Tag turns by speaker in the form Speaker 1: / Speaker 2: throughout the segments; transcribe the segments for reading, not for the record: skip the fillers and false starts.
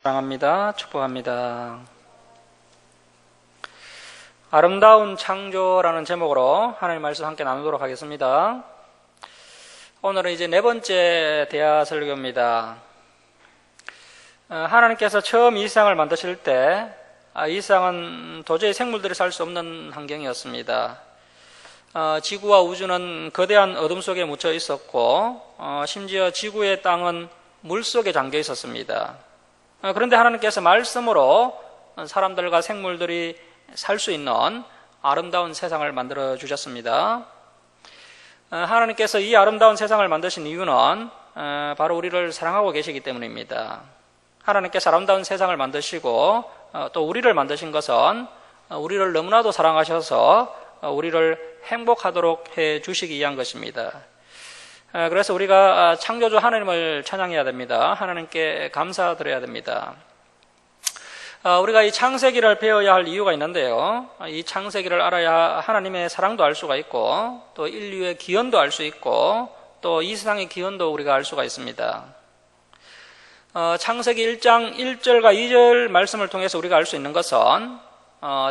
Speaker 1: 사랑합니다. 축복합니다. 아름다운 창조라는 제목으로 하나님 말씀 함께 나누도록 하겠습니다. 오늘은 이제 네 번째 대화 설교입니다. 하나님께서 처음 이 세상을 만드실 때 이 세상은 도저히 생물들이 살 수 없는 환경이었습니다. 지구와 우주는 거대한 어둠 속에 묻혀 있었고 심지어 지구의 땅은 물 속에 잠겨 있었습니다. 그런데 하나님께서 말씀으로 사람들과 생물들이 살 수 있는 아름다운 세상을 만들어 주셨습니다. 하나님께서 이 아름다운 세상을 만드신 이유는 바로 우리를 사랑하고 계시기 때문입니다. 하나님께서 아름다운 세상을 만드시고 또 우리를 만드신 것은 우리를 너무나도 사랑하셔서 우리를 행복하도록 해 주시기 위한 것입니다. 그래서 우리가 창조주 하나님을 찬양해야 됩니다. 하나님께 감사드려야 됩니다. 우리가 이 창세기를 배워야 할 이유가 있는데요. 이 창세기를 알아야 하나님의 사랑도 알 수가 있고 또 인류의 기원도 알 수 있고 또 이 세상의 기원도 우리가 알 수가 있습니다. 창세기 1장 1절과 2절 말씀을 통해서 우리가 알 수 있는 것은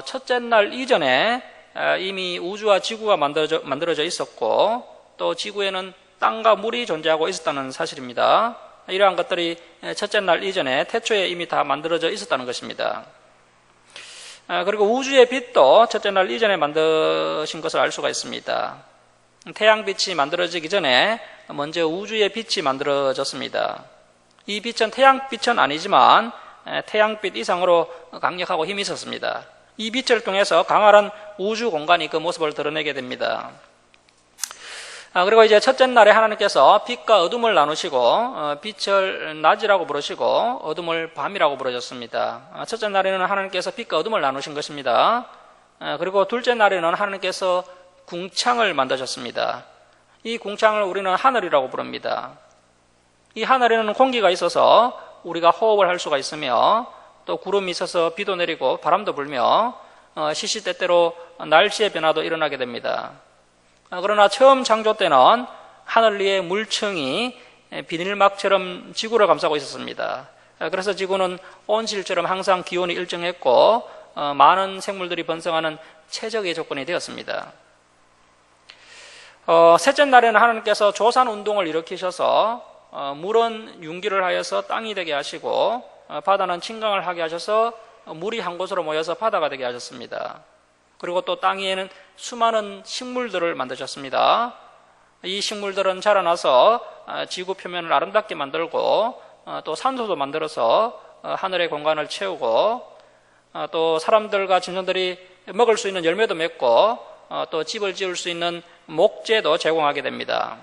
Speaker 1: 첫째 날 이전에 이미 우주와 지구가 만들어져 있었고 또 지구에는 땅과 물이 존재하고 있었다는 사실입니다. 이러한 것들이 첫째 날 이전에 태초에 이미 다 만들어져 있었다는 것입니다. 그리고 우주의 빛도 첫째 날 이전에 만드신 것을 알 수가 있습니다. 태양빛이 만들어지기 전에 먼저 우주의 빛이 만들어졌습니다. 이 빛은 태양빛은 아니지만 태양빛 이상으로 강력하고 힘이 있었습니다. 이 빛을 통해서 강렬한 우주 공간이 그 모습을 드러내게 됩니다. 그리고 이제 첫째 날에 하나님께서 빛과 어둠을 나누시고 빛을 낮이라고 부르시고 어둠을 밤이라고 부르셨습니다. 첫째 날에는 하나님께서 빛과 어둠을 나누신 것입니다. 그리고 둘째 날에는 하나님께서 궁창을 만드셨습니다. 이 궁창을 우리는 하늘이라고 부릅니다. 이 하늘에는 공기가 있어서 우리가 호흡을 할 수가 있으며 또 구름이 있어서 비도 내리고 바람도 불며 시시때때로 날씨의 변화도 일어나게 됩니다. 그러나 처음 창조 때는 하늘 위에 물층이 비닐막처럼 지구를 감싸고 있었습니다. 그래서 지구는 온실처럼 항상 기온이 일정했고 많은 생물들이 번성하는 최적의 조건이 되었습니다. 셋째 날에는 하나님께서 조산운동을 일으키셔서 물은 융기를 하여서 땅이 되게 하시고 바다는 침강을 하게 하셔서 물이 한 곳으로 모여서 바다가 되게 하셨습니다. 그리고 또 땅 위에는 수많은 식물들을 만드셨습니다. 이 식물들은 자라나서 지구 표면을 아름답게 만들고 또 산소도 만들어서 하늘의 공간을 채우고 또 사람들과 짐승들이 먹을 수 있는 열매도 맺고 또 집을 지을 수 있는 목재도 제공하게 됩니다.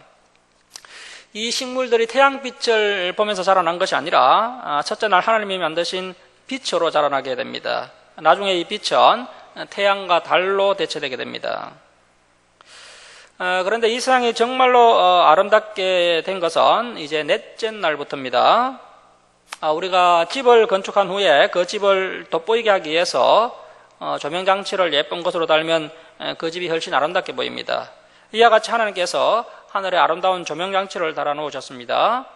Speaker 1: 이 식물들이 태양빛을 보면서 자라난 것이 아니라 첫째 날 하나님이 만드신 빛으로 자라나게 됩니다. 나중에 이 빛은 태양과 달로 대체되게 됩니다. 그런데 이 세상이 정말로 아름답게 된 것은 이제 넷째 날부터입니다. 우리가 집을 건축한 후에 그 집을 돋보이게 하기 위해서 조명장치를 예쁜 것으로 달면 그 집이 훨씬 아름답게 보입니다. 이와 같이 하나님께서 하늘에 아름다운 조명장치를 달아놓으셨습니다.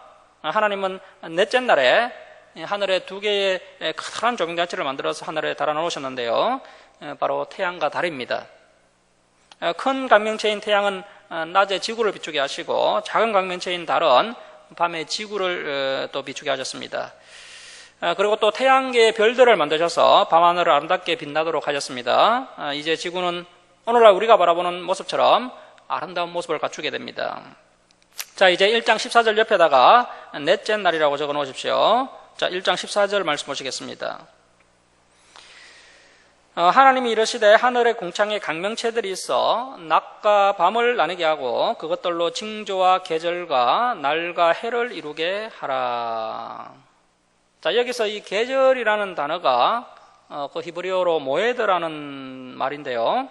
Speaker 1: 하나님은 넷째 날에 하늘에 두 개의 커다란 조명장치를 만들어서 하늘에 달아놓으셨는데요. 바로 태양과 달입니다. 큰 광명체인 태양은 낮에 지구를 비추게 하시고 작은 광명체인 달은 밤에 지구를 또 비추게 하셨습니다. 그리고 또 태양계의 별들을 만드셔서 밤하늘을 아름답게 빛나도록 하셨습니다. 이제 지구는 오늘날 우리가 바라보는 모습처럼 아름다운 모습을 갖추게 됩니다. 자, 이제 1장 14절 옆에다가 넷째 날이라고 적어 놓으십시오. 자, 1장 14절 말씀 보시겠습니다. 하나님이 이르시되 하늘의 궁창에 강명체들이 있어 낮과 밤을 나누게 하고 그것들로 징조와 계절과 날과 해를 이루게 하라. 자, 여기서 이 계절이라는 단어가 그 히브리어로 모에드라는 말인데요.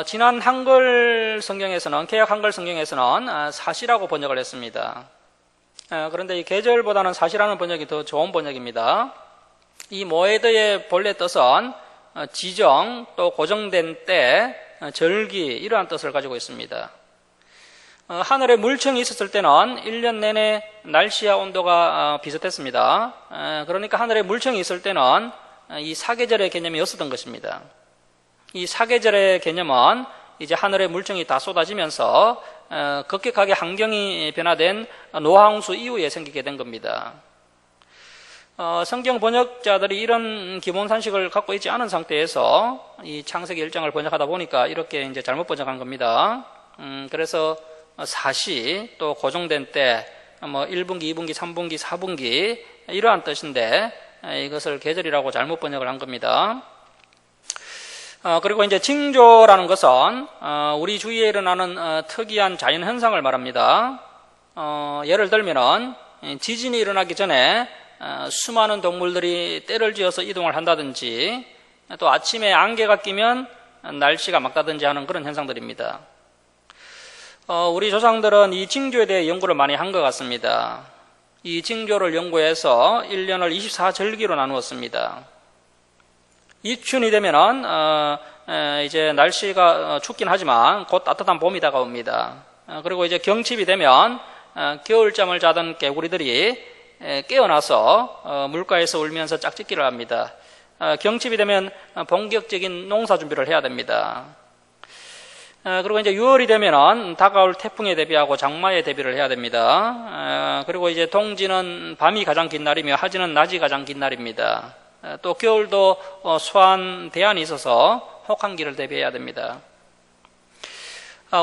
Speaker 1: 지난 한글 성경에서는, 개역 한글 성경에서는 사시라고 번역을 했습니다. 그런데 이 계절보다는 사시라는 번역이 더 좋은 번역입니다. 이 모에드의 본래 뜻은 지정, 또 고정된 때, 절기 이러한 뜻을 가지고 있습니다. 하늘에 물청이 있었을 때는 1년 내내 날씨와 온도가 비슷했습니다. 그러니까 하늘에 물청이 있을 때는 이 사계절의 개념이 없었던 것입니다. 이 사계절의 개념은 이제 하늘에 물청이 다 쏟아지면서 급격하게 환경이 변화된 노화홍수 이후에 생기게 된 겁니다. 성경 번역자들이 이런 기본 산식을 갖고 있지 않은 상태에서 이 창세기 1장을 번역하다 보니까 이렇게 이제 잘못 번역한 겁니다. 그래서 사시 또 고정된 때, 1분기, 2분기, 3분기, 4분기 이러한 뜻인데 이것을 계절이라고 잘못 번역을 한 겁니다. 그리고 이제 징조라는 것은 우리 주위에 일어나는 특이한 자연 현상을 말합니다. 예를 들면은 지진이 일어나기 전에 수많은 동물들이 떼를 지어서 이동을 한다든지, 또 아침에 안개가 끼면 날씨가 맑다든지 하는 그런 현상들입니다. 우리 조상들은 이 징조에 대해 연구를 많이 한 것 같습니다. 이 징조를 연구해서 1년을 24절기로 나누었습니다. 입춘이 되면은 이제 날씨가 춥긴 하지만 곧 따뜻한 봄이 다가옵니다. 그리고 이제 경칩이 되면 겨울잠을 자던 개구리들이 깨어나서 물가에서 울면서 짝짓기를 합니다. 경칩이 되면 본격적인 농사 준비를 해야 됩니다. 그리고 이제 6월이 되면은 다가올 태풍에 대비하고 장마에 대비를 해야 됩니다. 그리고 이제 동지는 밤이 가장 긴 날이며 하지는 낮이 가장 긴 날입니다. 또 겨울도 소환 대안이 있어서 혹한기를 대비해야 됩니다.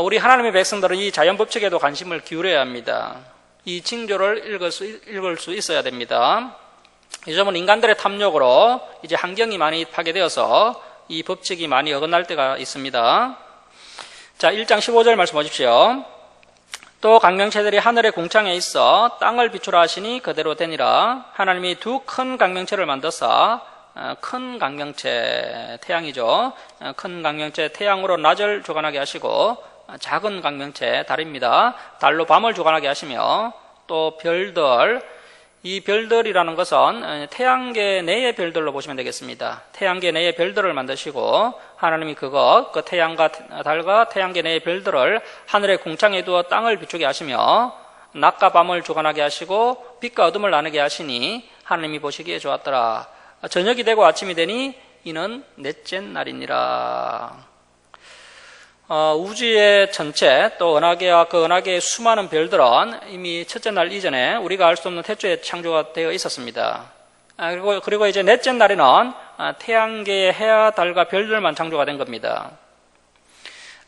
Speaker 1: 우리 하나님의 백성들은 이 자연 법칙에도 관심을 기울여야 합니다. 이 징조를 읽을 수 있어야 됩니다. 요즘은 인간들의 탐욕으로 이제 환경이 많이 파괴되어서 이 법칙이 많이 어긋날 때가 있습니다. 자, 1장 15절 말씀 보십시오. 또 강명체들이 하늘의 궁창에 있어 땅을 비추라 하시니 그대로 되니라. 하나님이 두 큰 강명체를 만드사, 큰 강명체 태양이죠. 큰 강명체 태양으로 낮을 주관하게 하시고, 작은 강명체 달입니다. 달로 밤을 주관하게 하시며, 또 별들, 이 별들이라는 것은 태양계 내의 별들로 보시면 되겠습니다. 태양계 내의 별들을 만드시고 하나님이 그 태양과 달과 태양계 내의 별들을 하늘의 궁창에 두어 땅을 비추게 하시며 낮과 밤을 주관하게 하시고 빛과 어둠을 나누게 하시니 하나님이 보시기에 좋았더라. 저녁이 되고 아침이 되니 이는 넷째 날이니라. 우주의 전체 또 은하계와 그 은하계의 수많은 별들은 이미 첫째 날 이전에 우리가 알 수 없는 태초에 창조가 되어 있었습니다. 그리고 이제 넷째 날에는 태양계의 해와 달과 별들만 창조가 된 겁니다.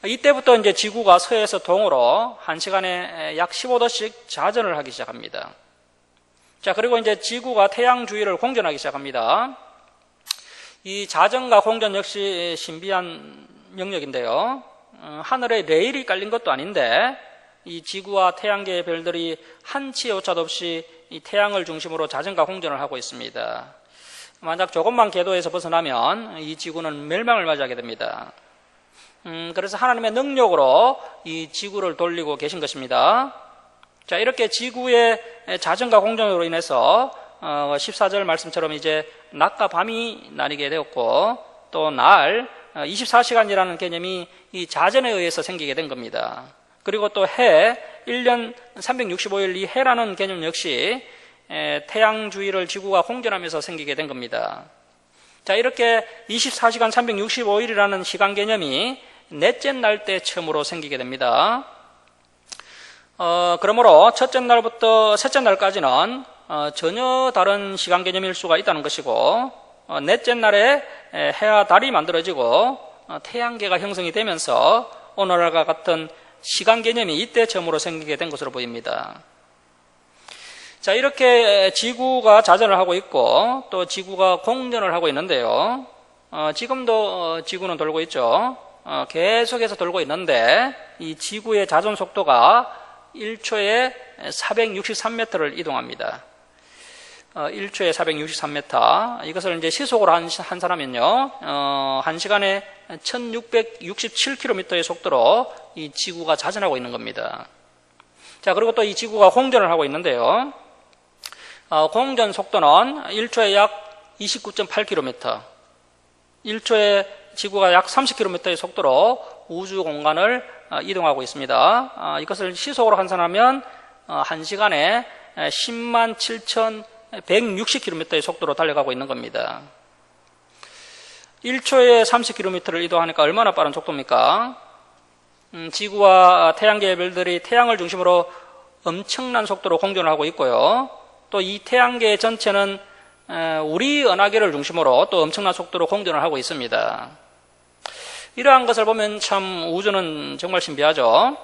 Speaker 1: 이때부터 이제 지구가 서에서 동으로 1시간에 약 15도씩 자전을 하기 시작합니다. 자, 그리고 이제 지구가 태양 주위를 공전하기 시작합니다. 이 자전과 공전 역시 신비한 영역인데요. 하늘에 레일이 깔린 것도 아닌데 이 지구와 태양계의 별들이 한치의 오차도 없이 이 태양을 중심으로 자전과 공전을 하고 있습니다. 만약 조금만 궤도에서 벗어나면 이 지구는 멸망을 맞이하게 됩니다. 그래서 하나님의 능력으로 이 지구를 돌리고 계신 것입니다. 자, 이렇게 지구의 자전과 공전으로 인해서 14절 말씀처럼 이제 낮과 밤이 나뉘게 되었고, 또 날 24시간이라는 개념이 이 자전에 의해서 생기게 된 겁니다. 그리고 또 해, 1년 365일 이 해라는 개념 역시 태양 주위를 지구가 공전하면서 생기게 된 겁니다. 자, 이렇게 24시간 365일이라는 시간 개념이 넷째 날 때 처음으로 생기게 됩니다. 그러므로 첫째 날부터 셋째 날까지는 전혀 다른 시간 개념일 수가 있다는 것이고, 넷째 날에 해와 달이 만들어지고 태양계가 형성이 되면서 오늘날과 같은 시간 개념이 이때 처음으로 생기게 된 것으로 보입니다. 자, 이렇게 지구가 자전을 하고 있고 또 지구가 공전을 하고 있는데요. 지금도 지구는 돌고 있죠. 계속해서 돌고 있는데 이 지구의 자전 속도가 1초에 463m를 이동합니다. 1초에 463m. 이것을 이제 시속으로 한산하면요, 1시간에 1667km의 속도로 이 지구가 자전하고 있는 겁니다. 자, 그리고 또 이 지구가 공전을 하고 있는데요. 공전 속도는 1초에 약 29.8km, 1초에 지구가 약 30km의 속도로 우주 공간을 이동하고 있습니다. 이것을 시속으로 환산하면 1시간에 10만 7,160km의 속도로 달려가고 있는 겁니다. 1초에 30km를 이동하니까 얼마나 빠른 속도입니까? 지구와 태양계의 별들이 태양을 중심으로 엄청난 속도로 공전을 하고 있고요. 또 이 태양계 전체는 우리 은하계를 중심으로 또 엄청난 속도로 공전을 하고 있습니다. 이러한 것을 보면 참 우주는 정말 신비하죠.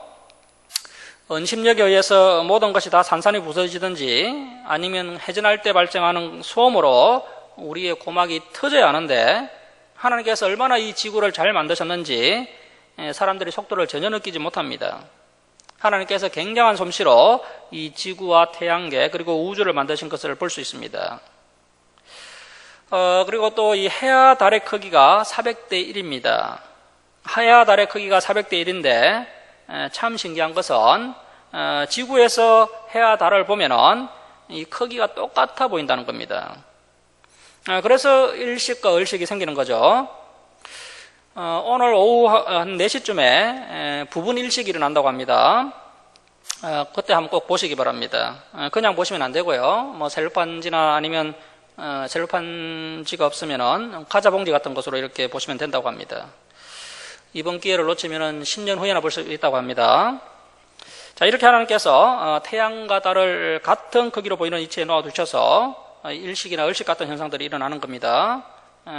Speaker 1: 원심력에 의해서 모든 것이 다 산산이 부서지든지 아니면 회전할 때 발생하는 소음으로 우리의 고막이 터져야 하는데 하나님께서 얼마나 이 지구를 잘 만드셨는지 사람들이 속도를 전혀 느끼지 못합니다. 하나님께서 굉장한 솜씨로 이 지구와 태양계 그리고 우주를 만드신 것을 볼 수 있습니다. 그리고 또 이 해와 달의 크기가 400대 1입니다. 해와 달의 크기가 400대 1인데 참 신기한 것은 지구에서 해와 달을 보면은 이 크기가 똑같아 보인다는 겁니다. 그래서 일식과 을식이 생기는 거죠. 오늘 오후 한 4시쯤에 부분 일식이 일어난다고 합니다. 그때 한번 꼭 보시기 바랍니다. 그냥 보시면 안 되고요. 뭐 셀로판지나 아니면 셀로판지가 없으면은 과자봉지 같은 것으로 이렇게 보시면 된다고 합니다. 이번 기회를 놓치면은 10년 후에나 볼 수 있다고 합니다. 자, 이렇게 하나님께서 태양과 달을 같은 크기로 보이는 이치에 놓아두셔서 일식이나 을식 같은 현상들이 일어나는 겁니다.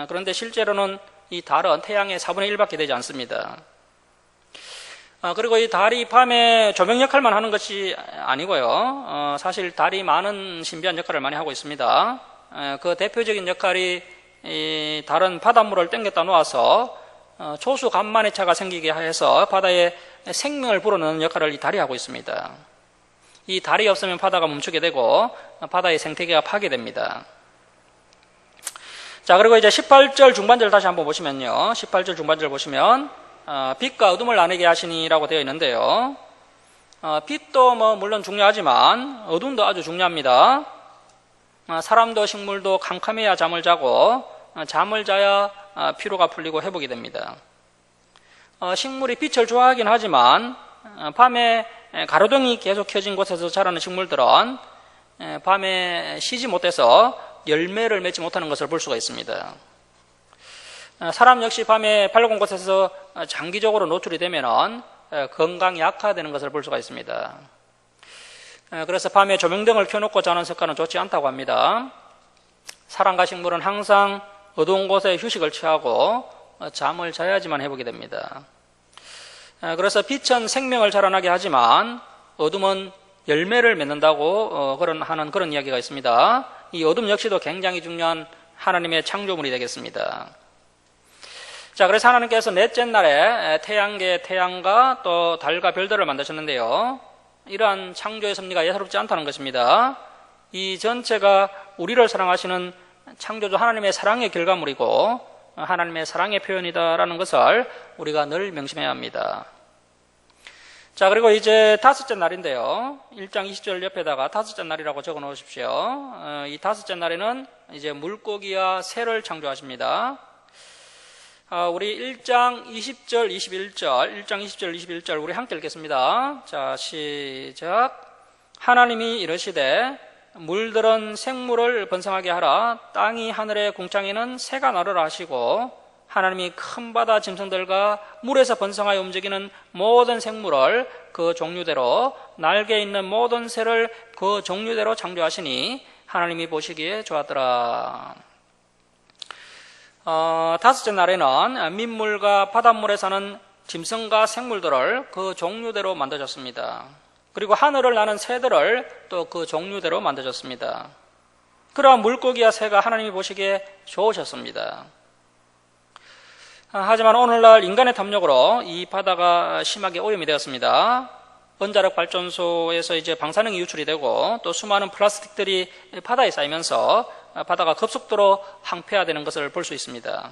Speaker 1: 그런데 실제로는 이 달은 태양의 4분의 1밖에 되지 않습니다. 그리고 이 달이 밤에 조명 역할만 하는 것이 아니고요. 사실 달이 많은 신비한 역할을 많이 하고 있습니다. 그 대표적인 역할이 이 달은 바닷물을 땡겼다 놓아서 초수 간만의 차가 생기게 해서 바다에 생명을 불어넣는 역할을 이 달이 하고 있습니다. 이 달이 없으면 바다가 멈추게 되고 바다의 생태계가 파괴됩니다. 자, 그리고 이제 18절 중반절 다시 한번 보시면요. 18절 중반절 보시면 빛과 어둠을 나누게 하시니라고 되어 있는데요. 빛도 뭐 물론 중요하지만 어둠도 아주 중요합니다. 사람도 식물도 캄캄해야 잠을 자고 잠을 자야 피로가 풀리고 회복이 됩니다. 식물이 빛을 좋아하긴 하지만 밤에 가로등이 계속 켜진 곳에서 자라는 식물들은 밤에 쉬지 못해서 열매를 맺지 못하는 것을 볼 수가 있습니다. 사람 역시 밤에 밝은 곳에서 장기적으로 노출이 되면 건강이 악화되는 것을 볼 수가 있습니다. 그래서 밤에 조명등을 켜놓고 자는 습관은 좋지 않다고 합니다. 사람과 식물은 항상 어두운 곳에 휴식을 취하고 잠을 자야지만 회복이 됩니다. 그래서 빛은 생명을 자라나게 하지만 어둠은 열매를 맺는다고 하는 그런 이야기가 있습니다. 이 어둠 역시도 굉장히 중요한 하나님의 창조물이 되겠습니다. 자, 그래서 하나님께서 넷째 날에 태양과 또 달과 별들을 만드셨는데요. 이러한 창조의 섭리가 예사롭지 않다는 것입니다. 이 전체가 우리를 사랑하시는 창조주 하나님의 사랑의 결과물이고 하나님의 사랑의 표현이다라는 것을 우리가 늘 명심해야 합니다. 자, 그리고 이제 다섯째 날인데요. 1장 20절 옆에다가 다섯째 날이라고 적어 놓으십시오. 이 다섯째 날에는 이제 물고기와 새를 창조하십니다. 우리 1장 20절, 21절, 1장 20절, 21절 우리 함께 읽겠습니다. 자, 시작. 하나님이 이르시되 물들은 생물을 번성하게 하라. 땅이 하늘의 궁창에는 새가 나르라 하시고 하나님이 큰 바다 짐승들과 물에서 번성하여 움직이는 모든 생물을 그 종류대로 날개 있는 모든 새를 그 종류대로 창조하시니 하나님이 보시기에 좋았더라. 다섯째 날에는 민물과 바닷물에 사는 짐승과 생물들을 그 종류대로 만들어졌습니다. 그리고 하늘을 나는 새들을 또 그 종류대로 만들어졌습니다. 그러한 물고기와 새가 하나님이 보시기에 좋으셨습니다. 하지만 오늘날 인간의 탐욕으로 이 바다가 심하게 오염이 되었습니다. 원자력 발전소에서 이제 방사능이 유출이 되고 또 수많은 플라스틱들이 바다에 쌓이면서 바다가 급속도로 항폐화되는 것을 볼 수 있습니다.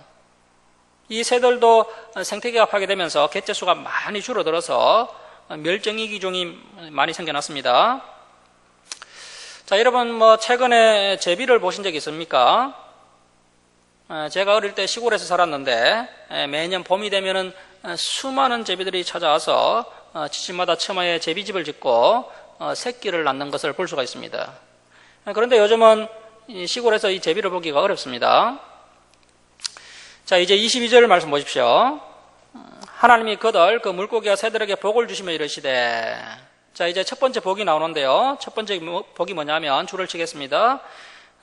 Speaker 1: 이 새들도 생태계가 파괴되면서 개체수가 많이 줄어들어서 멸종위 기종이 많이 생겨났습니다. 자, 여러분 최근에 제비를 보신 적이 있습니까? 제가 어릴 때 시골에서 살았는데 매년 봄이 되면은 수많은 제비들이 찾아와서 집집마다 처마에 제비집을 짓고 새끼를 낳는 것을 볼 수가 있습니다. 그런데 요즘은 시골에서 이 제비를 보기가 어렵습니다. 자, 이제 22절 말씀 보십시오. 하나님이 그들 그 물고기와 새들에게 복을 주시며 이르시되. 자, 이제 첫 번째 복이 나오는데요. 첫 번째 복이 뭐냐면 줄을 치겠습니다.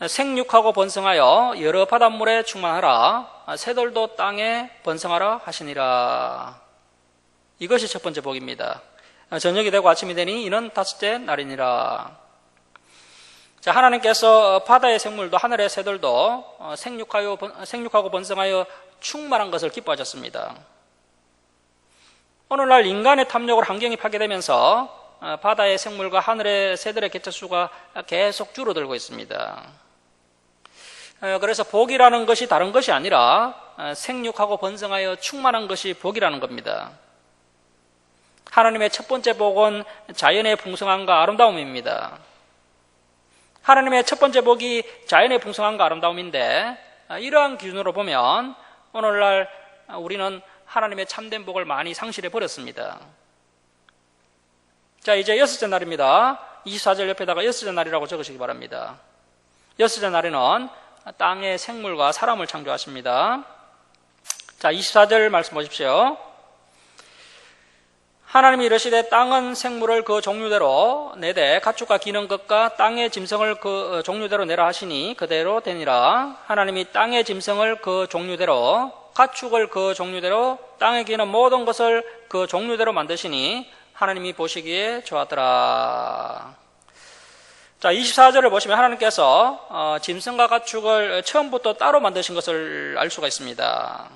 Speaker 1: 생육하고 번성하여 여러 바닷물에 충만하라. 새들도 땅에 번성하라 하시니라. 이것이 첫 번째 복입니다. 저녁이 되고 아침이 되니 이는 다섯째 날이니라. 자, 하나님께서 바다의 생물도 하늘의 새들도 생육하고 번성하여 충만한 것을 기뻐하셨습니다. 오늘날 인간의 탐욕으로 환경이 파괴되면서 바다의 생물과 하늘의 새들의 개체수가 계속 줄어들고 있습니다. 그래서 복이라는 것이 다른 것이 아니라 생육하고 번성하여 충만한 것이 복이라는 겁니다. 하나님의 첫 번째 복은 자연의 풍성함과 아름다움입니다. 하나님의 첫 번째 복이 자연의 풍성함과 아름다움인데 이러한 기준으로 보면 오늘날 우리는 하나님의 참된 복을 많이 상실해 버렸습니다. 자, 이제 여섯째 날입니다. 24절 옆에다가 여섯째 날이라고 적으시기 바랍니다. 여섯째 날에는 땅의 생물과 사람을 창조하십니다. 자, 24절 말씀 보십시오. 하나님이 이르시되 땅은 생물을 그 종류대로 내되 가축과 기는 것과 땅의 짐승을 그 종류대로 내라 하시니 그대로 되니라. 하나님이 땅의 짐승을 그 종류대로 가축을 그 종류대로 땅에 기는 모든 것을 그 종류대로 만드시니 하나님이 보시기에 좋았더라. 자, 24절을 보시면 하나님께서 짐승과 가축을 처음부터 따로 만드신 것을 알 수가 있습니다.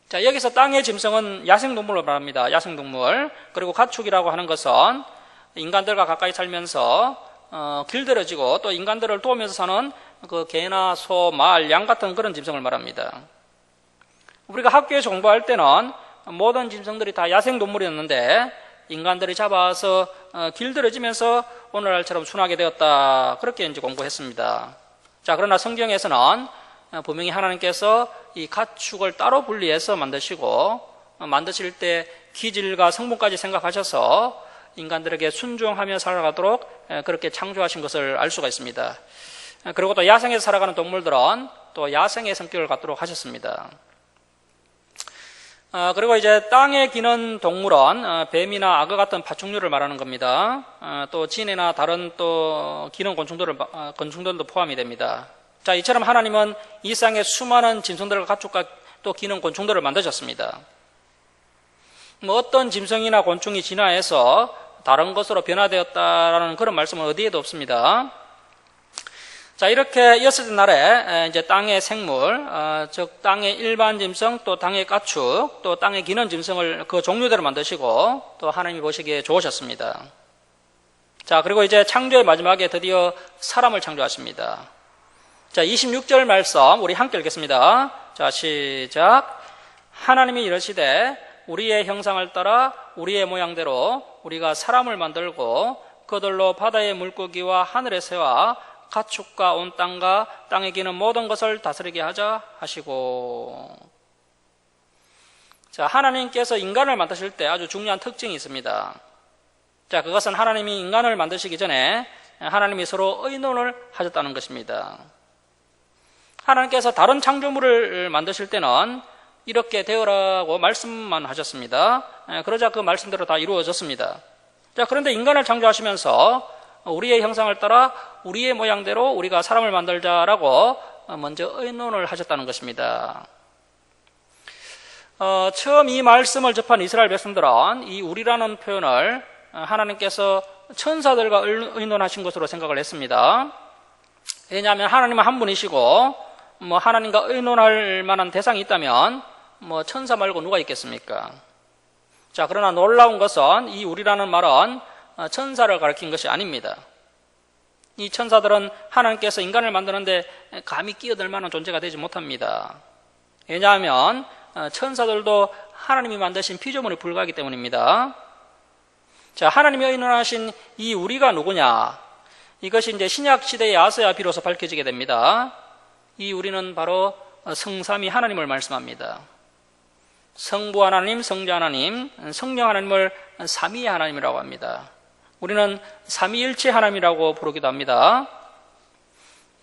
Speaker 1: 자, 여기서 땅의 짐승은 야생동물을 말합니다. 야생동물. 그리고 가축이라고 하는 것은 인간들과 가까이 살면서 길들여지고 또 인간들을 도우면서 사는 그 개나 소, 말, 양 같은 그런 짐승을 말합니다. 우리가 학교에서 공부할 때는 모든 짐승들이 다 야생동물이었는데 인간들이 잡아서 길들여지면서 오늘날처럼 순하게 되었다. 그렇게 이제 공부했습니다. 자, 그러나 성경에서는 분명히 하나님께서 이 가축을 따로 분리해서 만드시고 만드실 때 기질과 성분까지 생각하셔서 인간들에게 순종하며 살아가도록 그렇게 창조하신 것을 알 수가 있습니다. 그리고 또 야생에서 살아가는 동물들은 또 야생의 성격을 갖도록 하셨습니다. 그리고 이제 땅에 기는 동물은 뱀이나 악어 같은 파충류를 말하는 겁니다. 또 진해나 다른 또 기는 곤충들도 포함이 됩니다. 자, 이처럼 하나님은 이 땅의 수많은 짐승들과 가축과 또 기는 곤충들을 만드셨습니다. 어떤 짐승이나 곤충이 진화해서 다른 것으로 변화되었다라는 그런 말씀은 어디에도 없습니다. 자, 이렇게 여섯째 날에 이제 땅의 생물, 즉 땅의 일반 짐승, 또 땅의 가축, 또 땅에 기는 짐승을 그 종류대로 만드시고 또 하나님이 보시기에 좋으셨습니다. 자, 그리고 이제 창조의 마지막에 드디어 사람을 창조하십니다. 자, 26절 말씀 우리 함께 읽겠습니다. 자, 시작. 하나님이 이르시되 우리의 형상을 따라 우리의 모양대로 우리가 사람을 만들고 그들로 바다의 물고기와 하늘의 새와 가축과 온 땅과 땅에 기는 모든 것을 다스리게 하자 하시고. 자, 하나님께서 인간을 만드실 때 아주 중요한 특징이 있습니다. 자, 그것은 하나님이 인간을 만드시기 전에 하나님이 서로 의논을 하셨다는 것입니다. 하나님께서 다른 창조물을 만드실 때는 이렇게 되어라고 말씀만 하셨습니다. 그러자 그 말씀대로 다 이루어졌습니다. 자, 그런데 인간을 창조하시면서 우리의 형상을 따라 우리의 모양대로 우리가 사람을 만들자라고 먼저 의논을 하셨다는 것입니다. 처음 이 말씀을 접한 이스라엘 백성들은 이 우리라는 표현을 하나님께서 천사들과 의논하신 것으로 생각을 했습니다. 왜냐하면 하나님은 한 분이시고 하나님과 의논할 만한 대상이 있다면 천사 말고 누가 있겠습니까? 자, 그러나 놀라운 것은 이 우리라는 말은 천사를 가리킨 것이 아닙니다. 이 천사들은 하나님께서 인간을 만드는데 감히 끼어들 만한 존재가 되지 못합니다. 왜냐하면 천사들도 하나님이 만드신 피조물에 불과하기 때문입니다. 자, 하나님이 의논하신 이 우리가 누구냐? 이것이 이제 신약 시대의 아서야 비로소 밝혀지게 됩니다. 이 우리는 바로 성삼위 하나님을 말씀합니다. 성부 하나님, 성자 하나님, 성령 하나님을 삼위의 하나님이라고 합니다. 우리는 삼위일체 하나님이라고 부르기도 합니다.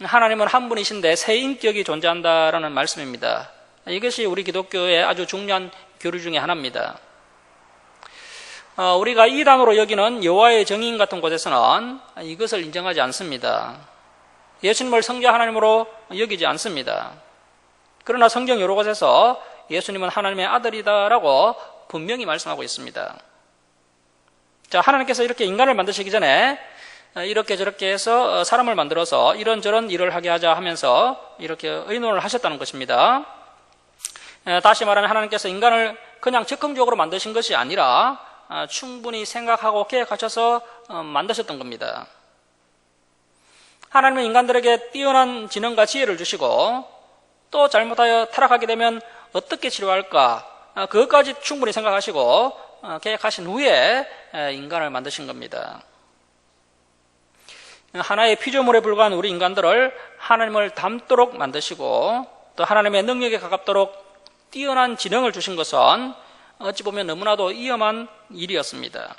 Speaker 1: 하나님은 한 분이신데 세 인격이 존재한다라는 말씀입니다. 이것이 우리 기독교의 아주 중요한 교리 중에 하나입니다. 우리가 이단으로 여기는 여호와의 정인 같은 곳에서는 이것을 인정하지 않습니다. 예수님을 성자 하나님으로 여기지 않습니다. 그러나 성경 여러 곳에서 예수님은 하나님의 아들이다라고 분명히 말씀하고 있습니다. 자, 하나님께서 이렇게 인간을 만드시기 전에 이렇게 저렇게 해서 사람을 만들어서 이런저런 일을 하게 하자 하면서 이렇게 의논을 하셨다는 것입니다. 다시 말하면 하나님께서 인간을 그냥 즉흥적으로 만드신 것이 아니라 충분히 생각하고 계획하셔서 만드셨던 겁니다. 하나님은 인간들에게 뛰어난 지능과 지혜를 주시고 또 잘못하여 타락하게 되면 어떻게 치료할까 그것까지 충분히 생각하시고 계획하신 후에 인간을 만드신 겁니다. 하나의 피조물에 불과한 우리 인간들을 하나님을 닮도록 만드시고 또 하나님의 능력에 가깝도록 뛰어난 지능을 주신 것은 어찌 보면 너무나도 위험한 일이었습니다.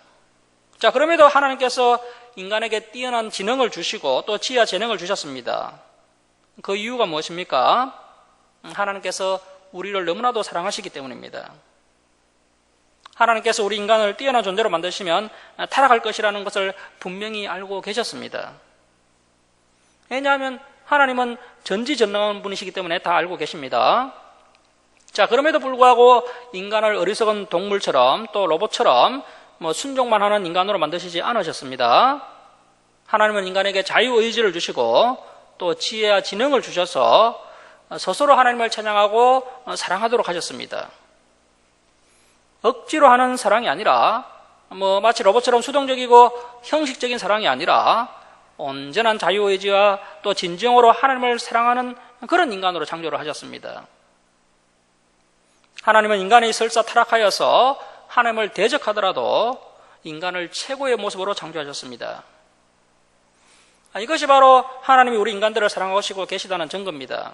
Speaker 1: 자, 그럼에도 하나님께서 인간에게 뛰어난 지능을 주시고 또 지혜와 재능을 주셨습니다. 그 이유가 무엇입니까? 하나님께서 우리를 너무나도 사랑하시기 때문입니다. 하나님께서 우리 인간을 뛰어난 존재로 만드시면 타락할 것이라는 것을 분명히 알고 계셨습니다. 왜냐하면 하나님은 전지전능한 분이시기 때문에 다 알고 계십니다. 자, 그럼에도 불구하고 인간을 어리석은 동물처럼 또 로봇처럼 순종만 하는 인간으로 만드시지 않으셨습니다. 하나님은 인간에게 자유의지를 주시고 또 지혜와 지능을 주셔서 스스로 하나님을 찬양하고 사랑하도록 하셨습니다. 억지로 하는 사랑이 아니라 마치 로봇처럼 수동적이고 형식적인 사랑이 아니라 온전한 자유의지와 또 진정으로 하나님을 사랑하는 그런 인간으로 창조를 하셨습니다. 하나님은 인간이 설사 타락하여서 하나님을 대적하더라도 인간을 최고의 모습으로 창조하셨습니다. 이것이 바로 하나님이 우리 인간들을 사랑하시고 계시다는 증거입니다.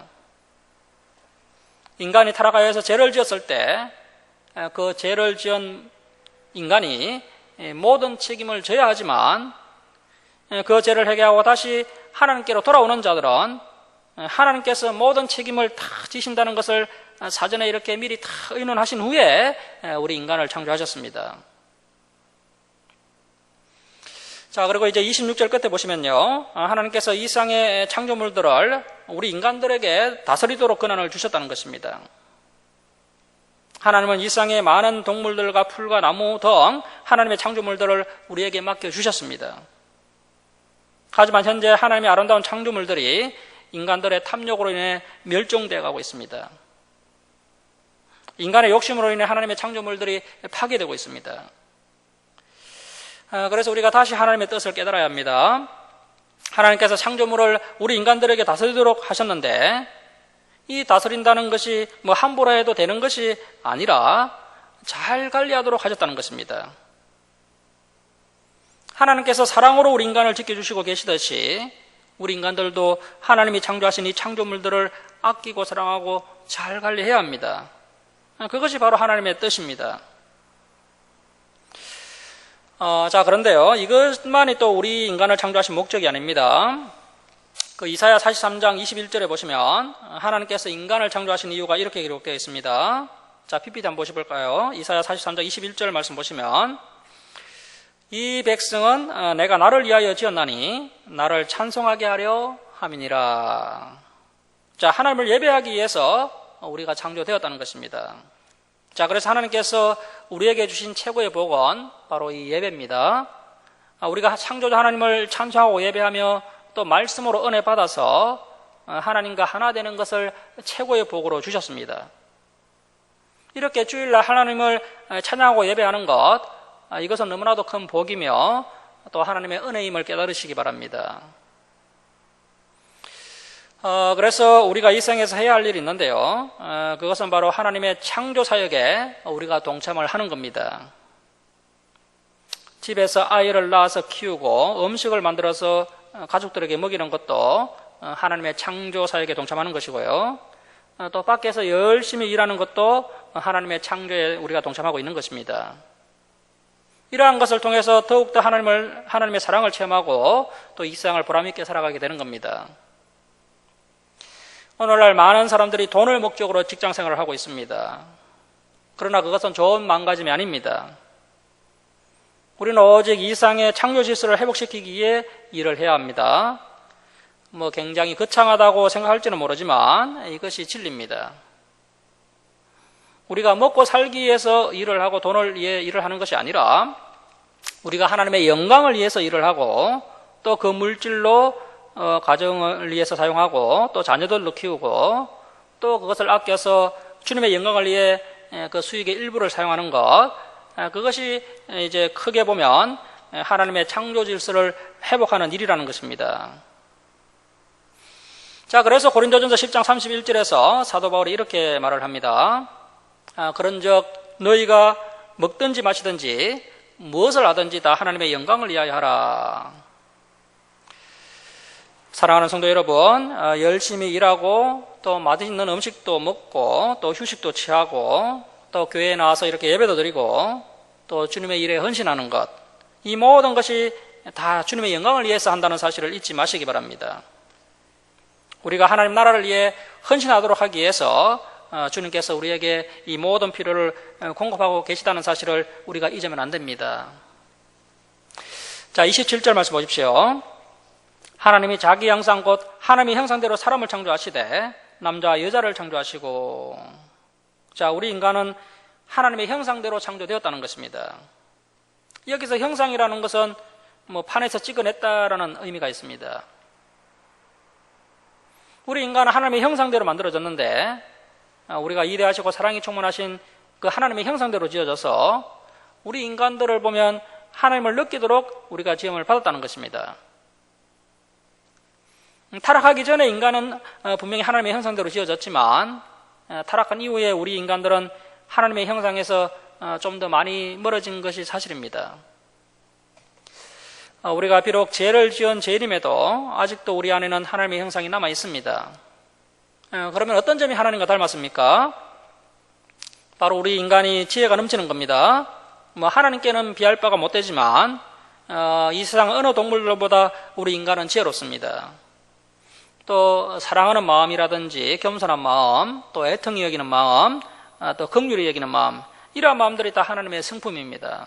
Speaker 1: 인간이 타락하여서 죄를 지었을 때 그 죄를 지은 인간이 모든 책임을 져야 하지만 그 죄를 회개하고 다시 하나님께로 돌아오는 자들은 하나님께서 모든 책임을 다 지신다는 것을 사전에 이렇게 미리 다 의논하신 후에 우리 인간을 창조하셨습니다. 자, 그리고 이제 26절 끝에 보시면요. 하나님께서 이 세상의 창조물들을 우리 인간들에게 다스리도록 권한을 주셨다는 것입니다. 하나님은 이 세상의 많은 동물들과 풀과 나무 등 하나님의 창조물들을 우리에게 맡겨주셨습니다. 하지만 현재 하나님의 아름다운 창조물들이 인간들의 탐욕으로 인해 멸종되어 가고 있습니다. 인간의 욕심으로 인해 하나님의 창조물들이 파괴되고 있습니다. 그래서 우리가 다시 하나님의 뜻을 깨달아야 합니다. 하나님께서 창조물을 우리 인간들에게 다스리도록 하셨는데 이 다스린다는 것이 함부로 해도 되는 것이 아니라 잘 관리하도록 하셨다는 것입니다. 하나님께서 사랑으로 우리 인간을 지켜주시고 계시듯이 우리 인간들도 하나님이 창조하신 이 창조물들을 아끼고 사랑하고 잘 관리해야 합니다. 그것이 바로 하나님의 뜻입니다. 자, 그런데요, 이것만이 또 우리 인간을 창조하신 목적이 아닙니다. 그 이사야 43장 21절에 보시면 하나님께서 인간을 창조하신 이유가 이렇게 기록되어 있습니다. 자, PPT 한번 보셔볼까요? 이사야 43장 21절 말씀 보시면 이 백성은 내가 나를 위하여 지었나니 나를 찬송하게 하려 함이니라. 자, 하나님을 예배하기 위해서 우리가 창조되었다는 것입니다. 자, 그래서 하나님께서 우리에게 주신 최고의 복은 바로 이 예배입니다. 우리가 창조주 하나님을 찬송하고 예배하며 또 말씀으로 은혜 받아서 하나님과 하나 되는 것을 최고의 복으로 주셨습니다. 이렇게 주일날 하나님을 찬양하고 예배하는 것, 이것은 너무나도 큰 복이며 또 하나님의 은혜임을 깨달으시기 바랍니다. 그래서 우리가 이 생에서 해야 할 일이 있는데요. 그것은 바로 하나님의 창조 사역에 우리가 동참을 하는 겁니다. 집에서 아이를 낳아서 키우고 음식을 만들어서 가족들에게 먹이는 것도 하나님의 창조 사역에 동참하는 것이고요. 또 밖에서 열심히 일하는 것도 하나님의 창조에 우리가 동참하고 있는 것입니다. 이러한 것을 통해서 더욱더 하나님의 사랑을 체험하고 또 이 세상을 보람있게 살아가게 되는 겁니다. 오늘날 많은 사람들이 돈을 목적으로 직장 생활을 하고 있습니다. 그러나 그것은 좋은 마음가짐이 아닙니다. 우리는 오직 이 세상의 창조 질서를 회복시키기 위해 일을 해야 합니다. 굉장히 거창하다고 생각할지는 모르지만 이것이 진리입니다. 우리가 먹고 살기 위해서 일을 하고 돈을 위해 일을 하는 것이 아니라 우리가 하나님의 영광을 위해서 일을 하고 또 그 물질로 가정을 위해서 사용하고 또 자녀들도 키우고 또 그것을 아껴서 주님의 영광을 위해 그 수익의 일부를 사용하는 것, 그것이 이제 크게 보면 하나님의 창조 질서를 회복하는 일이라는 것입니다. 자, 그래서 고린도전서 10장 31절에서 사도 바울이 이렇게 말을 합니다. 그런즉 너희가 먹든지 마시든지 무엇을 하든지 다 하나님의 영광을 위하여 하라. 사랑하는 성도 여러분, 열심히 일하고 또 맛있는 음식도 먹고 또 휴식도 취하고 또 교회에 나와서 이렇게 예배도 드리고 또 주님의 일에 헌신하는 것, 이 모든 것이 다 주님의 영광을 위해서 한다는 사실을 잊지 마시기 바랍니다. 우리가 하나님 나라를 위해 헌신하도록 하기 위해서 주님께서 우리에게 이 모든 필요를 공급하고 계시다는 사실을 우리가 잊으면 안 됩니다. 자, 27절 말씀 보십시오. 하나님이 자기 형상 곧 하나님의 형상대로 사람을 창조하시되 남자와 여자를 창조하시고. 자, 우리 인간은 하나님의 형상대로 창조되었다는 것입니다. 여기서 형상이라는 것은 판에서 찍어냈다라는 의미가 있습니다. 우리 인간은 하나님의 형상대로 만들어졌는데 우리가 위대하시고 사랑이 충만하신 그 하나님의 형상대로 지어져서 우리 인간들을 보면 하나님을 느끼도록 우리가 지음을 받았다는 것입니다. 타락하기 전에 인간은 분명히 하나님의 형상대로 지어졌지만 타락한 이후에 우리 인간들은 하나님의 형상에서 좀 더 많이 멀어진 것이 사실입니다. 우리가 비록 죄를 지은 죄인임에도 아직도 우리 안에는 하나님의 형상이 남아 있습니다. 그러면 어떤 점이 하나님과 닮았습니까? 바로 우리 인간이 지혜가 넘치는 겁니다. 하나님께는 비할 바가 못 되지만 이 세상 어느 동물들보다 우리 인간은 지혜롭습니다. 또 사랑하는 마음이라든지 겸손한 마음, 또 애통이 여기는 마음, 또 긍휼히 여기는 마음, 이러한 마음들이 다 하나님의 성품입니다.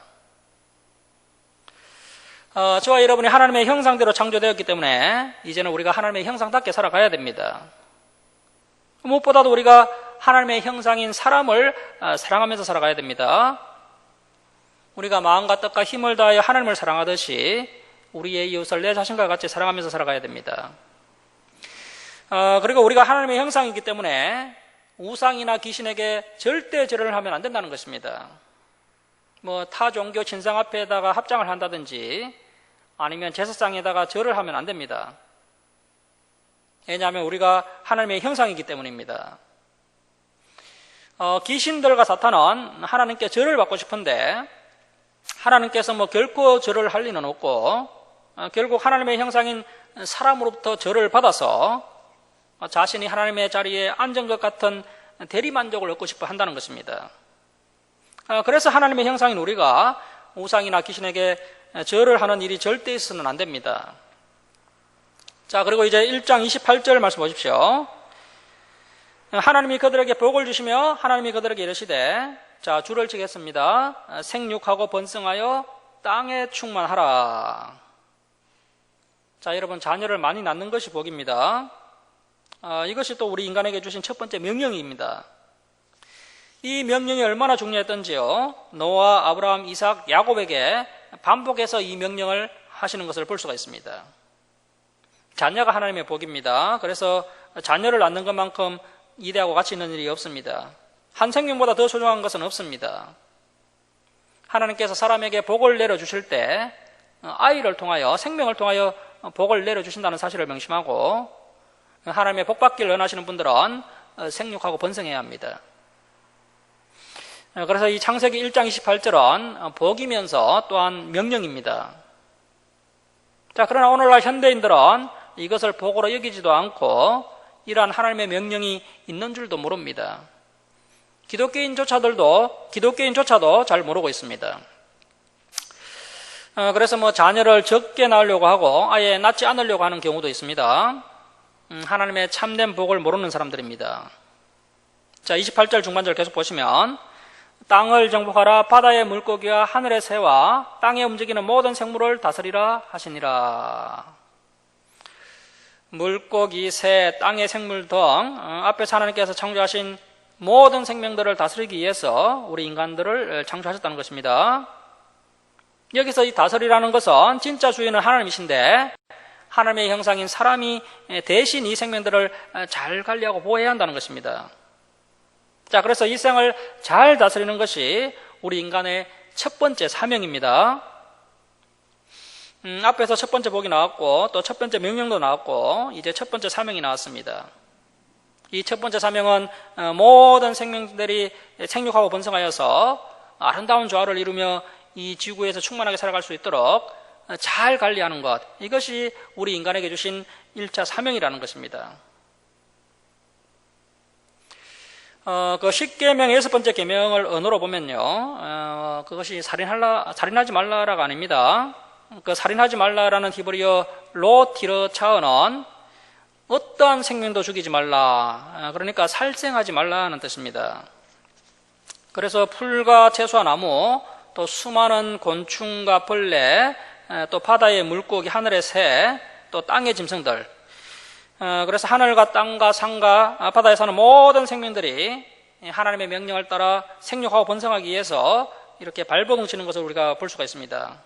Speaker 1: 저와 여러분이 하나님의 형상대로 창조되었기 때문에 이제는 우리가 하나님의 형상답게 살아가야 됩니다. 무엇보다도 우리가 하나님의 형상인 사람을 사랑하면서 살아가야 됩니다. 우리가 마음과 뜻과 힘을 다하여 하나님을 사랑하듯이 우리의 이웃을 내 자신과 같이 사랑하면서 살아가야 됩니다. 그리고 우리가 하나님의 형상이기 때문에 우상이나 귀신에게 절대 절을 하면 안 된다는 것입니다. 타 종교 신상 앞에다가 합장을 한다든지 아니면 제사상에다가 절을 하면 안 됩니다. 왜냐하면 우리가 하나님의 형상이기 때문입니다. 귀신들과 사탄은 하나님께 절을 받고 싶은데 하나님께서 결코 절을 할 리는 없고 결국 하나님의 형상인 사람으로부터 절을 받아서 자신이 하나님의 자리에 앉은 것 같은 대리만족을 얻고 싶어 한다는 것입니다. 그래서 하나님의 형상인 우리가 우상이나 귀신에게 절을 하는 일이 절대 있어서는 안 됩니다. 자, 그리고 이제 1장 28절 말씀 보십시오. 하나님이 그들에게 복을 주시며 하나님이 그들에게 이르시되, 자, 줄을 치겠습니다. 생육하고 번성하여 땅에 충만하라. 자, 여러분, 자녀를 많이 낳는 것이 복입니다. 이것이 또 우리 인간에게 주신 첫 번째 명령입니다. 이 명령이 얼마나 중요했던지요, 노아, 아브라함, 이삭, 야곱에게 반복해서 이 명령을 하시는 것을 볼 수가 있습니다. 자녀가 하나님의 복입니다. 그래서 자녀를 낳는 것만큼 이대하고 가치 있는 일이 없습니다. 한 생명보다 더 소중한 것은 없습니다. 하나님께서 사람에게 복을 내려주실 때 아이를 통하여, 생명을 통하여 복을 내려주신다는 사실을 명심하고, 하나님의 복 받기를 원하시는 분들은 생육하고 번성해야 합니다. 그래서 이 창세기 1장 28절은 복이면서 또한 명령입니다. 자, 그러나 오늘날 현대인들은 이것을 복으로 여기지도 않고 이러한 하나님의 명령이 있는 줄도 모릅니다. 기독교인조차도 잘 모르고 있습니다. 그래서 자녀를 적게 낳으려고 하고 아예 낳지 않으려고 하는 경우도 있습니다. 하나님의 참된 복을 모르는 사람들입니다. 자, 28절 중반절 계속 보시면 땅을 정복하라. 바다의 물고기와 하늘의 새와 땅에 움직이는 모든 생물을 다스리라 하시니라. 물고기, 새, 땅의 생물 등 앞에서 하나님께서 창조하신 모든 생명들을 다스리기 위해서 우리 인간들을 창조하셨다는 것입니다. 여기서 이 다스리라는 것은 진짜 주인은 하나님이신데 하나님의 형상인 사람이 대신 이 생명들을 잘 관리하고 보호해야 한다는 것입니다. 자, 그래서 이 생을 잘 다스리는 것이 우리 인간의 첫 번째 사명입니다. 앞에서 첫 번째 복이 나왔고 또 첫 번째 명령도 나왔고 이제 첫 번째 사명이 나왔습니다. 이 첫 번째 사명은 모든 생명들이 생육하고 번성하여서 아름다운 조화를 이루며 이 지구에서 충만하게 살아갈 수 있도록 잘 관리하는 것, 이것이 우리 인간에게 주신 1차 사명이라는 것입니다. 그 10계명의 6번째 계명을 언어로 보면요, 그것이 살인하지 말라라가 아닙니다. 그 살인하지 말라라는 히브리어 로티르차어는 어떠한 생명도 죽이지 말라, 그러니까 살생하지 말라는 뜻입니다. 그래서 풀과 채소와 나무, 또 수많은 곤충과 벌레, 또 바다의 물고기, 하늘의 새, 또 땅의 짐승들, 그래서 하늘과 땅과 산과 바다에 사는 모든 생명들이 하나님의 명령을 따라 생육하고 번성하기 위해서 이렇게 발버둥치는 것을 우리가 볼 수가 있습니다.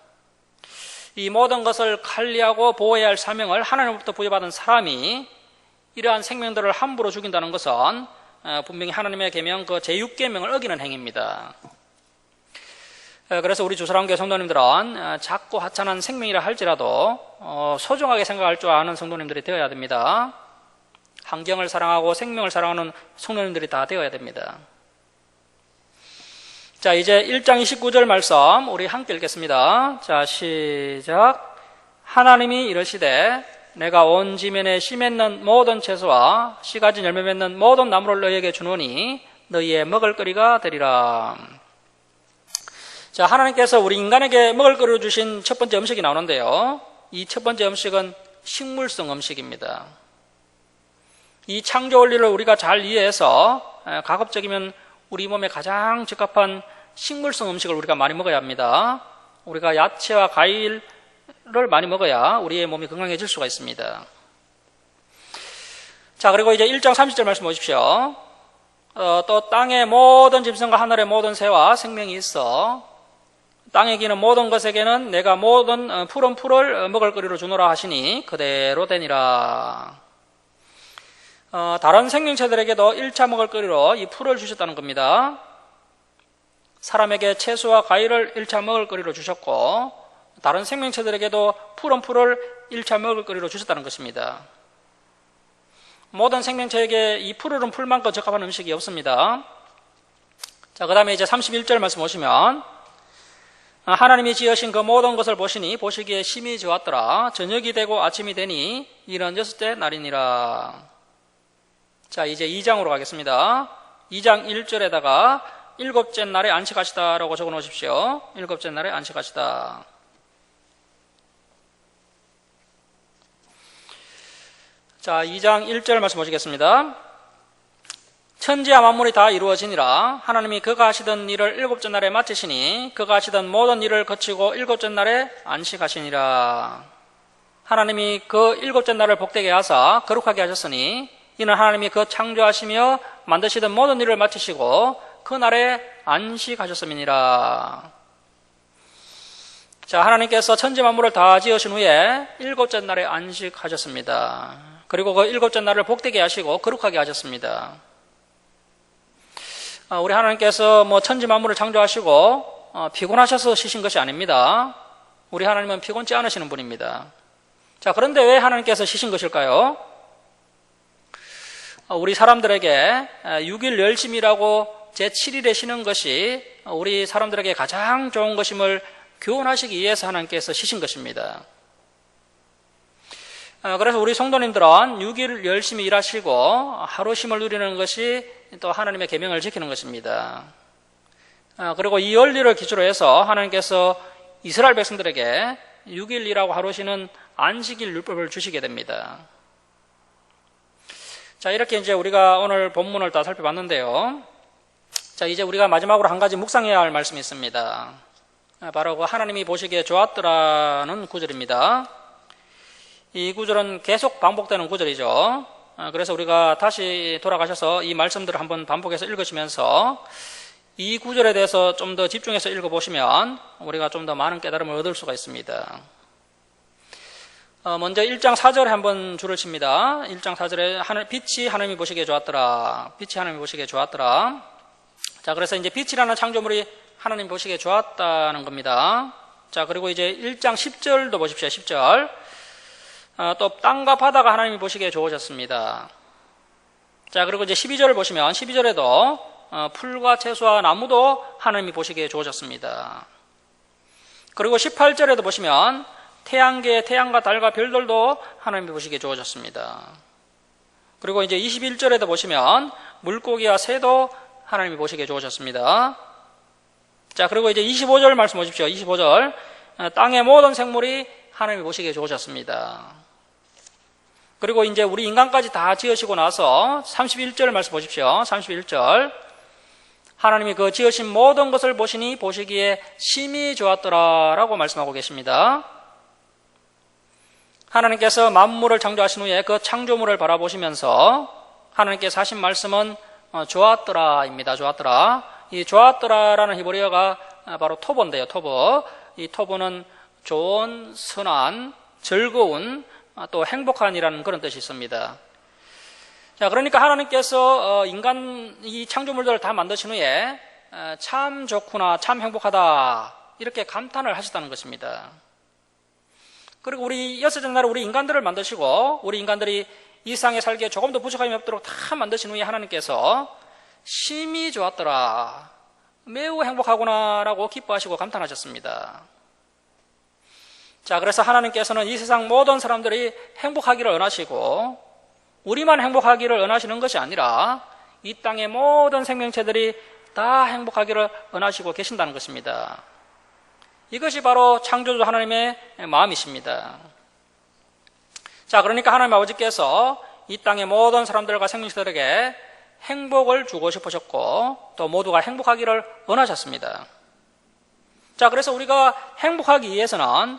Speaker 1: 이 모든 것을 관리하고 보호해야 할 사명을 하나님으로부터 부여받은 사람이 이러한 생명들을 함부로 죽인다는 것은 분명히 하나님의 계명, 그 제6계명을 어기는 행위입니다. 그래서 우리 주사랑교회 성도님들은 작고 하찮은 생명이라 할지라도 소중하게 생각할 줄 아는 성도님들이 되어야 됩니다. 환경을 사랑하고 생명을 사랑하는 성도님들이 다 되어야 됩니다. 자, 이제 1장 29절 말씀 우리 함께 읽겠습니다. 자, 시작. 하나님이 이르시되 내가 온 지면에 씨 맺는 모든 채소와 씨 가진 열매 맺는 모든 나무를 너희에게 주노니 너희의 먹을거리가 되리라. 자, 하나님께서 우리 인간에게 먹을거리를 주신 첫 번째 음식이 나오는데요, 이 첫 번째 음식은 식물성 음식입니다. 이 창조 원리를 우리가 잘 이해해서 가급적이면 우리 몸에 가장 적합한 식물성 음식을 우리가 많이 먹어야 합니다. 우리가 야채와 과일을 많이 먹어야 우리의 몸이 건강해질 수가 있습니다. 자, 그리고 이제 1장 30절 말씀 보십시오. 또 땅의 모든 짐승과 하늘의 모든 새와 생명이 있어 땅에 기는 모든 것에게는 내가 모든 푸른 풀을 먹을거리로 주노라 하시니 그대로 되니라. 다른 생명체들에게도 1차 먹을거리로 이 풀을 주셨다는 겁니다. 사람에게 채소와 과일을 1차 먹을거리로 주셨고 다른 생명체들에게도 푸른 풀을 1차 먹을거리로 주셨다는 것입니다. 모든 생명체에게 이 푸르른 풀만큼 적합한 음식이 없습니다. 자, 그 다음에 이제 31절 말씀 보시면 하나님이 지으신 그 모든 것을 보시니 보시기에 심히 좋았더라. 저녁이 되고 아침이 되니 이는 6째 날이니라. 자, 이제 2장으로 가겠습니다. 2장 1절에다가 7째 날에 안식하시다라고 적어 놓으십시오. 7째 날에 안식하시다. 자, 2장 1절 말씀 보시겠습니다. 천지와 만물이 다 이루어지니라. 하나님이 그가 하시던 일을 7째 날에 마치시니 그가 하시던 모든 일을 거치고 7째 날에 안식하시니라. 하나님이 그 7째 날을 복되게 하사 거룩하게 하셨으니 이는 하나님이 그 창조하시며 만드시던 모든 일을 마치시고 그 날에 안식하셨음이니라. 자, 하나님께서 천지 만물을 다 지으신 후에 7째 날에 안식하셨습니다. 그리고 그 7째 날을 복되게 하시고 거룩하게 하셨습니다. 우리 하나님께서 천지 만물을 창조하시고 피곤하셔서 쉬신 것이 아닙니다. 우리 하나님은 피곤치 않으시는 분입니다. 자, 그런데 왜 하나님께서 쉬신 것일까요? 우리 사람들에게 6일 열심이라고 제7일에 쉬는 것이 우리 사람들에게 가장 좋은 것임을 교훈하시기 위해서 하나님께서 쉬신 것입니다. 그래서 우리 성도님들은 6일 열심히 일하시고 하루 쉼을 누리는 것이 또 하나님의 계명을 지키는 것입니다. 그리고 이 원리를 기초로 해서 하나님께서 이스라엘 백성들에게 6일 일하고 하루 쉬는 안식일 율법을 주시게 됩니다. 자, 이렇게 이제 우리가 오늘 본문을 다 살펴봤는데요. 자, 이제 우리가 마지막으로 한 가지 묵상해야 할 말씀이 있습니다. 바로 그 하나님이 보시기에 좋았더라는 구절입니다. 이 구절은 계속 반복되는 구절이죠. 그래서 우리가 다시 돌아가셔서 이 말씀들을 한번 반복해서 읽으시면서 이 구절에 대해서 좀 더 집중해서 읽어보시면 우리가 좀 더 많은 깨달음을 얻을 수가 있습니다. 먼저 1장 4절에 한번 줄을 칩니다. 1장 4절에 빛이 하나님이 보시기에 좋았더라. 빛이 하나님이 보시기에 좋았더라. 자, 그래서 이제 빛이라는 창조물이 하나님 보시기에 좋았다는 겁니다. 자, 그리고 이제 1장 10절도 보십시오. 10절. 또 땅과 바다가 하나님이 보시기에 좋으셨습니다. 자, 그리고 이제 12절을 보시면 12절에도 풀과 채소와 나무도 하나님이 보시기에 좋으셨습니다. 그리고 18절에도 보시면 태양계의 태양과 달과 별들도 하나님이 보시기에 좋으셨습니다. 그리고 이제 21절에도 보시면 물고기와 새도 하나님이 보시기에 좋으셨습니다. 자, 그리고 이제 25절 말씀 보십시오. 25절. 땅의 모든 생물이 하나님이 보시기에 좋으셨습니다. 그리고 이제 우리 인간까지 다 지으시고 나서 31절 말씀 보십시오. 31절. 하나님이 그 지으신 모든 것을 보시니 보시기에 심히 좋았더라라고 말씀하고 계십니다. 하나님께서 만물을 창조하신 후에 그 창조물을 바라보시면서 하나님께서 하신 말씀은 좋았더라입니다. 좋았더라. 이 좋았더라라는 히브리어가 바로 토보인데요. 토보. 이 토보는 좋은, 선한, 즐거운, 또 행복한이라는 그런 뜻이 있습니다. 자, 그러니까 하나님께서 이 창조물들을 다 만드신 후에 참 좋구나, 참 행복하다 이렇게 감탄을 하셨다는 것입니다. 그리고 우리 여섯째 날에 우리 인간들을 만드시고 우리 인간들이 이 세상에 살기에 조금 더 부족함이 없도록 다 만드신 후에 하나님께서 심히 좋았더라, 매우 행복하구나라고 기뻐하시고 감탄하셨습니다. 자, 그래서 하나님께서는 이 세상 모든 사람들이 행복하기를 원하시고 우리만 행복하기를 원하시는 것이 아니라 이 땅의 모든 생명체들이 다 행복하기를 원하시고 계신다는 것입니다. 이것이 바로 창조주 하나님의 마음이십니다. 자, 그러니까 하나님 아버지께서 이 땅의 모든 사람들과 생명체들에게 행복을 주고 싶으셨고 또 모두가 행복하기를 원하셨습니다. 자, 그래서 우리가 행복하기 위해서는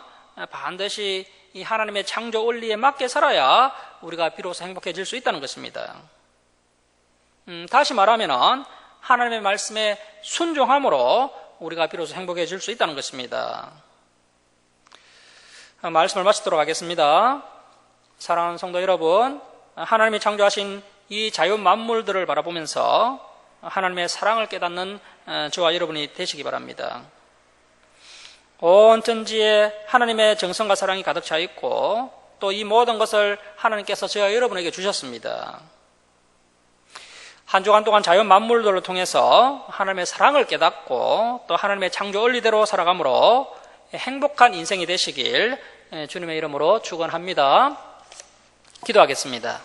Speaker 1: 반드시 이 하나님의 창조 원리에 맞게 살아야 우리가 비로소 행복해질 수 있다는 것입니다. 다시 말하면 하나님의 말씀에 순종함으로 우리가 비로소 행복해질 수 있다는 것입니다. 말씀을 마치도록 하겠습니다. 사랑하는 성도 여러분, 하나님이 창조하신 이 자연 만물들을 바라보면서 하나님의 사랑을 깨닫는 저와 여러분이 되시기 바랍니다. 온 천지에 하나님의 정성과 사랑이 가득 차 있고 또 이 모든 것을 하나님께서 저와 여러분에게 주셨습니다. 한 주간 동안 자연 만물들을 통해서 하나님의 사랑을 깨닫고 또 하나님의 창조 원리대로 살아감으로 행복한 인생이 되시길 주님의 이름으로 축원합니다. 기도하겠습니다.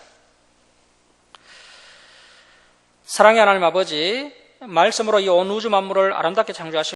Speaker 1: 사랑의 하나님 아버지, 말씀으로 이 온 우주 만물을 아름답게 창조하시고